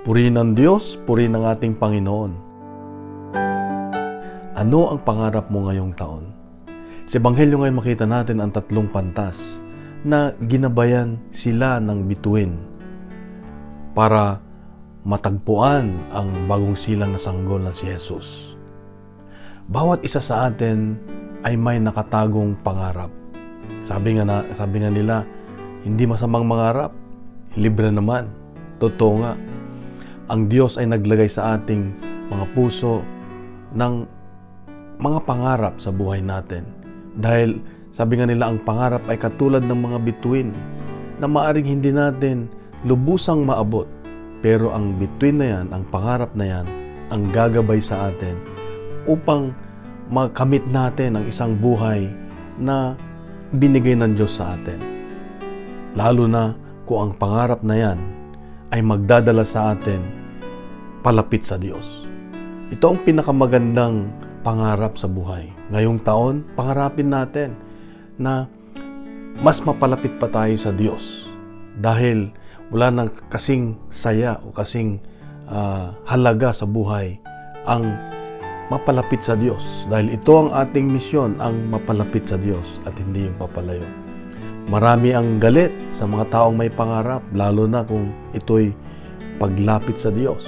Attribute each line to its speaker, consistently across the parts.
Speaker 1: Purihin ang Diyos, purihin ang ating Panginoon. Ano ang pangarap mo ngayong taon? Sa Ebanghelyo ngayon makita natin ang tatlong pantas na ginabayan sila ng bituin para matagpuan ang bagong silang na sanggol na si Jesus. Bawat isa sa atin ay may nakatagong pangarap. Sabi nga nila, hindi masamang mangarap, libre naman. Totoo nga. Ang Diyos ay naglagay sa ating mga puso ng mga pangarap sa buhay natin. Dahil sabi nga nila, ang pangarap ay katulad ng mga bituin na maaring hindi natin lubusang maabot. Pero ang bituin na yan, ang pangarap na yan, ang gagabay sa atin upang makamit natin ang isang buhay na binigay ng Diyos sa atin. Lalo na kung ang pangarap na yan ay magdadala sa atin palapit sa Diyos. Ito ang pinakamagandang pangarap sa buhay. Ngayong taon, pangarapin natin na mas mapalapit pa tayo sa Diyos. Dahil wala nang kasing saya o kasing halaga sa buhay ang mapalapit sa Diyos. Dahil ito ang ating misyon, ang mapalapit sa Diyos at hindi yung papalayo. Marami ang galit sa mga taong may pangarap, lalo na kung ito'y paglapit sa Diyos.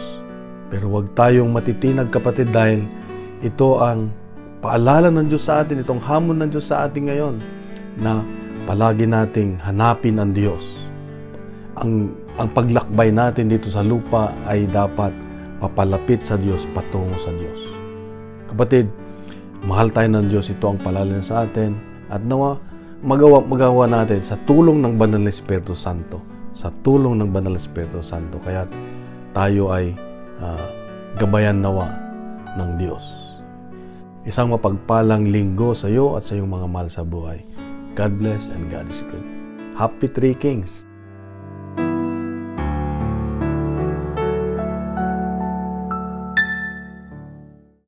Speaker 1: Pero huwag tayong matitinag, kapatid, dahil ito ang paalala ng Diyos sa atin, itong hamon ng Diyos sa atin ngayon, na palagi nating hanapin ang Diyos. Ang paglakbay natin dito sa lupa ay dapat papalapit sa Diyos, patungo sa Diyos. Kapatid, mahal tayo ng Diyos, ito ang paalala sa atin, at nawa magawa natin sa tulong ng Banal na Espiritu Santo. Sa tulong ng Banal na Espiritu Santo. Kaya tayo ay gabayan nawa ng Diyos. Isang mapagpalang linggo sa iyo at sa iyong mga mahal sa buhay. God bless and God is good. Happy Three Kings!